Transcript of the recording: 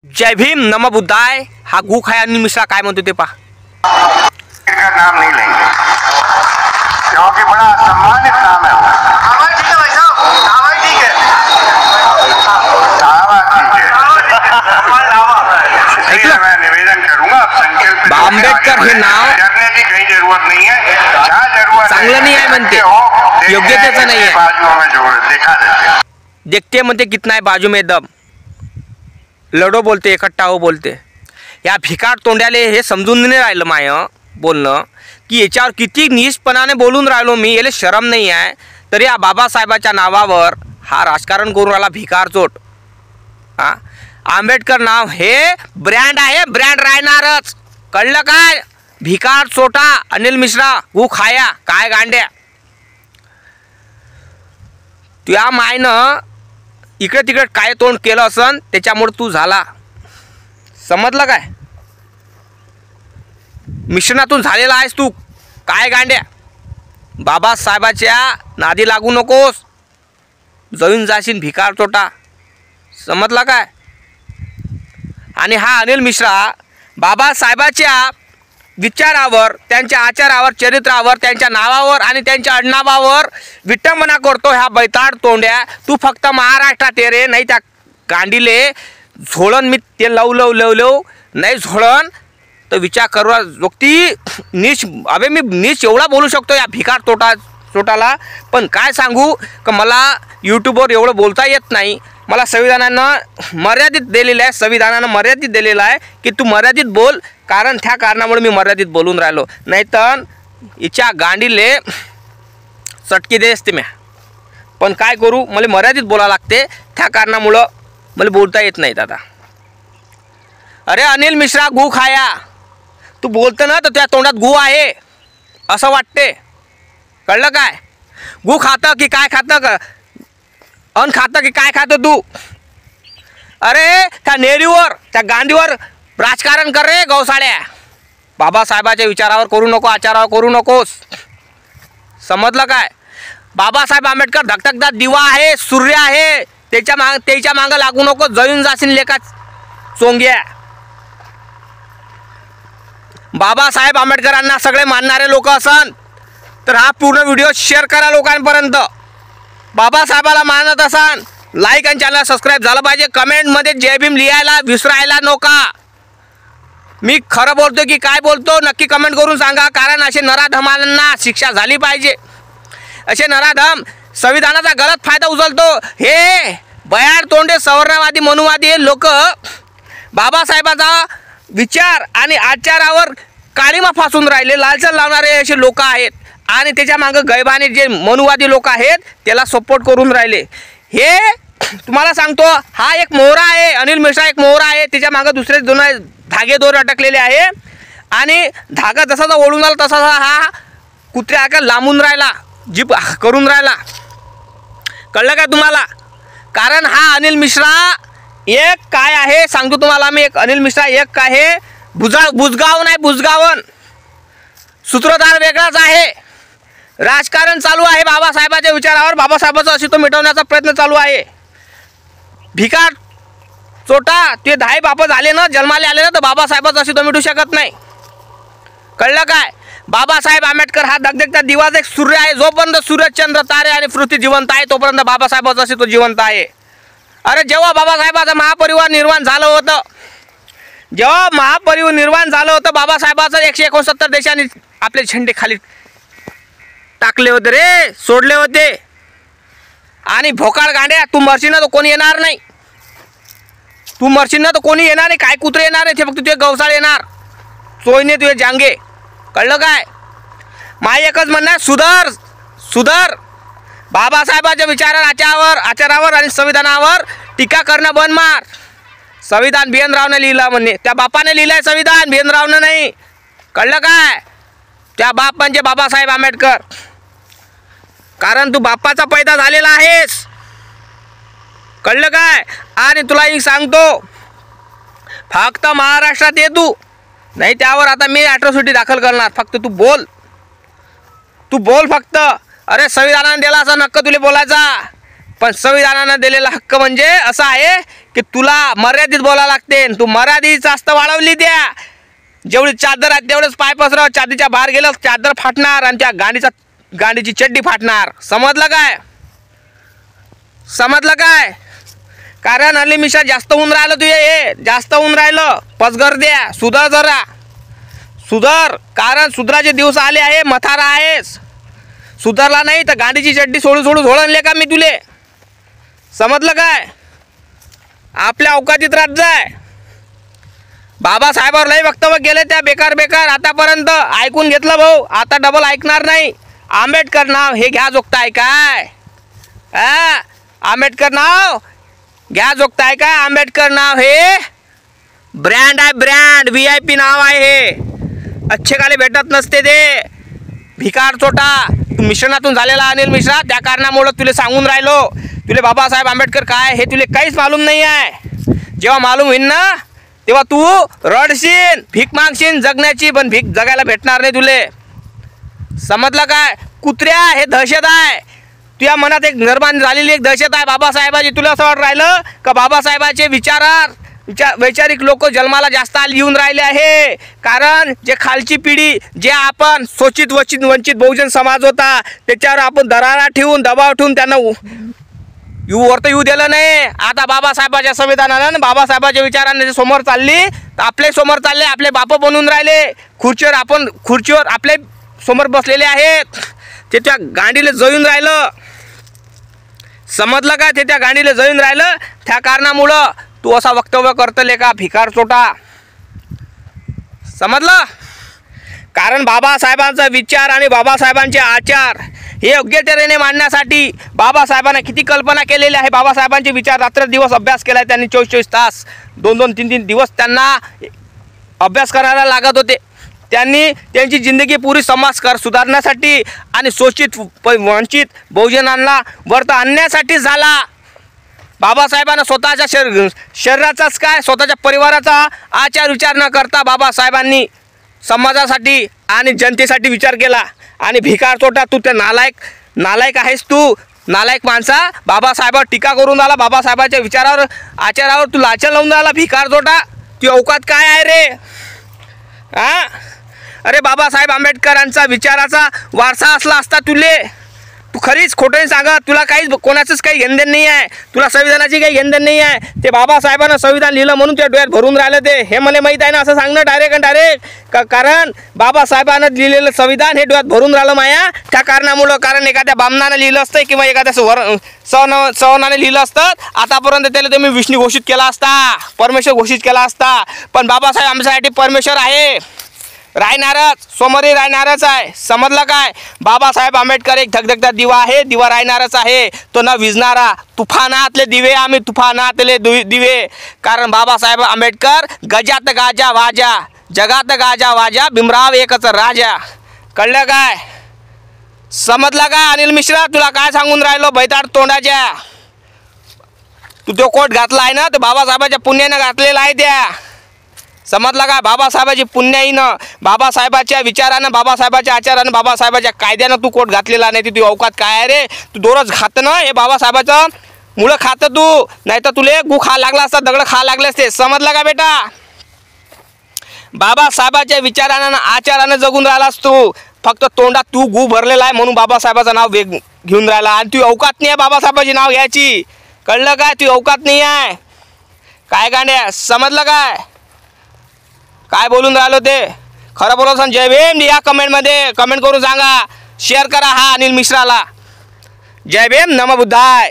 जय भीम नम बुद्धाय। हा गु खाया अनिल मिश्रा काय म्हणतो ते पहा। नाम नहीं लेंगे क्योंकि बड़ा सम्मानित नाम है। आवाज ठीक है भाई साहब, आवाज ठीक है, इसलिए मैं निवेदन करूंगा आप संकल्प आंबेडकर हे नाव करने की कहीं जरूरत नहीं है। जहाँ जरूरत चांगलं नाही आहे म्हणते, योग्यतेचं नाही आहे। बाजुओं में जोड़ दिखा देते देखते म्हणते कितना है बाजू में दम, लढो बोलते इकट्ठा हो बोलते। या भिकार तोंड्याले हे समजून नाही राहिलं माय बोलणं की याच्यावर किती नीचपणाने बोलून राहिलो मी, याला शरम नाही आहे तरी या बाबासाहेबाच्या नावावर हा राजकारण करून राहिला भिकार चोट। हा आंबेडकर नाव हे ब्रँड आहे, ब्रँड राहणारच, कळलं काय? भिकार चोटा अनिल मिश्रा गु खाया काय गांड्या तुया मायनं इकडे तिकडे काय तोंड केलं असन त्याच्यामुळे तू झाला, समजलं काय? मिश्रणातून झालेला आहेस तू काय गांड्या। बाबासाहेबाच्या नादी लागू नकोस, जळून जाशील भिकार चोटा, समजला काय? आणि हा अनिल मिश्रा बाबासाहेबाच्या विचारावर, त्यांच्या आचारावर, चरित्रावर, त्यांच्या नावावर आणि त्यांच्या आडनावावर विटंबना करतो। ह्या बैताड तोंड्या तू फक्त महाराष्ट्रात ये रे, नाही त्या गांडीले झोळण मी ते लव नाही झोळण तर विचार करू जोगती नीच। अबे मी नीच एवढा बोलू शकतो या भिकार चोटाला, पण काय सांगू का मला यूट्यूबवर एवढं बोलता येत नाही। मला संविधानानं मर्यादित दिलेलं आहे, संविधानानं मर्यादित दिलेलं आहे की तू मर्यादित बोल, कारण त्या कारणामुळे मी मर्यादित बोलून राहिलो, नाही तर हिच्या गांडीले चटकी दे असते म्या। पण काय करू, मला मर्यादित बोला लागते, त्या कारणामुळं मला बोलता येत नाही दादा। अरे अनिल मिश्रा गु खाया, तू बोलतो ना तर त्या तोंडात गु आहे असं वाटते, कळलं काय? गु खातं की काय खातं का अन खातं की काय खातं तू? अरे त्या नेरीवर त्या गांधीवर राजकारण कर रे गौसाड्या, बाबासाहेबाच्या विचारावर करू नको, आचारावर करू नकोस, समजलं काय? बाबासाहेब आंबेडकर धगधगदार दिवा आहे, सूर्य आहे, त्याच्या मागं लागू नको, जळून जाशील लेका चोंग्या। बाबासाहेब आंबेडकरांना सगळे मानणारे लोक असन तर हा पूर्ण व्हिडिओ शेअर करा लोकांपर्यंत। बाबासाहेबाला मानत असाल लाईक आणि चॅनल सबस्क्राईब झालं पाहिजे, कमेंटमध्ये जय भीम लिहायला विसरायला नका। मी खरं बोलतो की काय बोलतो नक्की कमेंट करून सांगा, कारण असे नराधमांना शिक्षा झाली पाहिजे। असे नराधम संविधानाचा गलत फायदा उचलतो, हे बयाड तोंडे सवर्णवादी मनुवादी हे लोक बाबासाहेबाचा विचार आणि आचारावर काळीमा फासून राहिले, लालचन लावणारे असे लोक आहेत आणि त्याच्या मागं गैबाने जे मनुवादी लोक आहेत त्याला सपोर्ट करून राहिले। हे तुम्हाला सांगतो, हा एक मोहरा आहे, अनिल मिश्रा एक मोहरा आहे, त्याच्या मागं दुसरे दोन धागे दोर अटकलेले आहे आणि धागा जसा ओढून आला तसा हा कुत्र्या का लांबून राहिला, जीप करून राहिला, कळलं काय तुम्हाला? कारण हा अनिल मिश्रा एक काय आहे सांगतो तुम्हाला मी, एक अनिल मिश्रा एक आहे बुजगाव नाही, बुजगावन सूत्रधार वेगळाच आहे। राजकारण चालू आहे बाबासाहेबाच्या विचारावर, बाबासाहेबाचं अस्तित्व मिटवण्याचा प्रयत्न चालू आहे। भिकार चोटा ते 10 बाप झाले ना, जन्माले आले ना, तर बाबासाहेबाचं अस्तित्व मिटू शकत नाही, कळलं काय? बाबासाहेब आंबेडकर हा धगधगता दिवाचा एक सूर्य आहे, जोपर्यंत सूर्य चंद्र तारे आणि पृथ्वी जिवंत आहे तोपर्यंत बाबासाहेबाचं अस्तित्व जिवंत आहे। अरे जेव्हा बाबासाहेबाचं महापरिवार निर्माण झालं होतं, जेव्हा महापरिवार निर्माण झालं होतं, बाबासाहेबाचं 169 देशांनी आपले झेंडे खाली टाकले होते रे, सोडले होते। आणि भोकाळ गांड्या तू मरशील ना तर कोणी येणार नाही, तू मरशील ना तर कोणी येणार नाही, काय कुत्रे येणार नाही, ते फक्त तुझे गवसाळ येणार, चोयने तुझे जांगे, कळलं काय? माय एकच म्हणणं, सुधर सुधर, बाबासाहेबाच्या विचारावर आचारावर आणि संविधानावर टीका करणं बंद मार। संविधान बिएन लिहिलं म्हणणे, त्या बापाने लिहिलंय संविधान, बिएन नाही, कळलं काय? त्या बाप म्हणजे बाबासाहेब आंबेडकर, कारण तू बापाचा पैदा झालेला आहेस, कळलं काय? आणि तुला एक सांगतो, फक्त महाराष्ट्रात ये तू, नाही त्यावर आता मी ॲट्रॉसिटी दाखल करणार, फक्त तू बोल फक्त। अरे संविधानाने दिला असा नक्क तुला बोलायचा, पण संविधानानं दिलेला हक्क म्हणजे असा आहे की तुला मर्यादित बोलावं लागते. तू मर्यादित जास्त वाढवली द्या. जेवढी चादर आहे तेवढंच पाय पसरव. चादरीच्या बाहेर गेलं चादर फाटणार आणि त्या गांडीची चड्डी फाटणार. समजलं काय? समजलं काय? कारण अनिल मिश्रा जास्त होऊन राहिलं. तू हे जास्त होऊन राहिलं. पसगर द्या. सुधार जरा सुधार. कारण सुधाराचे दिवस आले आहे. मथारा आहेस. सुधारला नाही तर गांडीची चड्डी सोडून झोळणले का मी तुले. समजलं काय? आपल्या अवकाशात राहत जाय. बाबासाहेबांवर लई वक्तव्य केले त्या बेकार आतापर्यंत ऐकून घेतलं भाऊ. आता डबल ऐकणार नाही. आंबेडकर नाव हे घ्या जोगताय काय? आंबेडकर नाव घ्या जोगताय काय? आंबेडकर नाव हे ब्रँड आहे. ब्रँड VIP नाव आहे हे. अच्छे काले भेटत नसते ते. भिकार चोटा तू मिश्रणातून झालेला अनिल मिश्रा. त्या कारणामुळं तुले सांगून राहिलो. तुले बाबासाहेब आंबेडकर काय हे तुले काहीच मालूम नाही आहे. जेव्हा मालूम होईल ना तेव्हा तू रडशील, भीक मागशील जगण्याची. पण भीक जगायला भेटणार नाही तुले. समजलं काय? कुत्र्या हे दहशत आहे. तुझ्या मनात एक निर्माण झालेली एक दहशत आहे बाबासाहेबाची. तुला असं वाटत राहिलं का बाबासाहेबाचे वैचारिक लोक जन्माला जास्त येऊन राहिले आहे. कारण जे खालची पिढी जे आपण शोषित वंचित बहुजन समाज होता त्याच्यावर आपण दरारा ठेवून दबाव ठेवून त्यांना वरतं येऊ दिलं नाही. आता बाबासाहेबाच्या संविधानानं बाबासाहेबाच्या विचारांनी समोर चालली तर आपले समोर चालले. आपले बाप बनून राहिले. खुर्चीवर आपले समोर बसलेले आहेत. ते त्या गांडीला जळून राहिलं. समजलं का? ते त्या गांडीला जळून राहिलं. त्या कारणामुळं तू असा वक्तव्य करतले का भिकार चोटा. समजलं? कारण बाबासाहेबांचा विचार आणि बाबासाहेबांचे आचार हे योग्य तऱ्हेने मांडण्यासाठी बाबासाहेबांना किती कल्पना केलेली आहे. बाबासाहेबांचे विचार रात्र दिवस अभ्यास केला आहे त्यांनी. 24 तास 2-2, 3-3 दिवस त्यांना अभ्यास करायला लागत होते. त्यांनी त्यांची जिंदगी पुरी समाज सुधारण्यासाठी आणि शोषित वंचित बहुजनांना वरत आणण्यासाठी झाला. बाबासाहेबांना स्वतःच्या शरीराचाच काय स्वतःच्या परिवाराचा आचार विचार न करता बाबासाहेबांनी समाजासाठी आणि जनतेसाठी विचार केला. आणि भिकार चोटा तू त्या नालायक आहेस. तू नालायक माणसा बाबासाहेबावर टीका करून राहिला. बाबासाहेबांच्या विचारावर आचारावर तू लाचन लावून राहिला. भिकार चोटा ती अवकात काय आहे रे? अरे बाबासाहेब आंबेडकरांचा विचाराचा वारसा असला असता तुले. तू खरीच खोटं सांगा. तुला काहीच कोणाचंच काही घेणदेण नाही आहे. तुला संविधानाची काही घेणदेण नाही आहे. ते बाबासाहेबांना संविधान लिहिलं म्हणून त्या डोळ्यात भरून राहिलं ते. हे मला माहीत आहे ना असं सांगणं डायरेक्ट. कारण बाबासाहेबांना लिहिलेलं संविधान हे डोळ्यात भरून राहिलं माया. त्या कारणामुळं कारण एखाद्या बामणानं लिहिलं असतं किंवा एखाद्या सवनाने लिहिलं असतं आतापर्यंत त्याला तुम्ही विष्णू घोषित केला असता. परमेश्वर घोषित केला असता. पण बाबासाहेब आमच्यासाठी परमेश्वर आहे. राहणारच सोमवारी राहणारच आहे. समजलं काय? बाबासाहेब आंबेडकर एक धगधगता दिवा आहे. दिवा राहणारच आहे. तो न विझणारा. तुफानातले दिवे आम्ही. तुफानातले दिवे. कारण बाबासाहेब आंबेडकर गजात गाजा वाजा जगात गाजा वाजा भीमराव एकच राजा. कळलं काय? समजलं काय? अनिल मिश्रा तुला काय सांगून राहिलो बैताड तोंडाच्या. तू तो कोट घातला आहे ना तो बाबासाहेबाच्या पुण्यानं घातलेला आहे त्या. समजलं का? बाबासाहेबाची पुण्याईनं बाबासाहेबाच्या विचारानं बाबासाहेबाच्या आचारानं बाबासाहेबाच्या कायद्यानं तू कोट घातलेला नाही. तू अवकात काय आहे रे? तू दररोज खातं ना हे बाबासाहेबाचं मुळं खातं तू. नाही तर तुले गु खा लागला असता दगड खा लागले असते. समजलं का बेटा? बाबासाहेबाच्या विचारानं आचारानं जगून राहिलास तू. फक्त तोंडात तू गु भरलेला आहे म्हणून बाबासाहेबाचं नाव घेऊन राहिला. आणि तू अवकात नाही आहे बाबासाहेबाची नाव घ्यायची. कळलं काय? तू अवकात नाही आहे. काय गांड्या? समजलं काय? काय बोलून राहिलो ते खरं बोलत असाल जय भीम या कमेंटमध्ये कमेंट करून सांगा. शेअर करा हा अनिल मिश्राला. जय भीम. नमो बुद्धाय.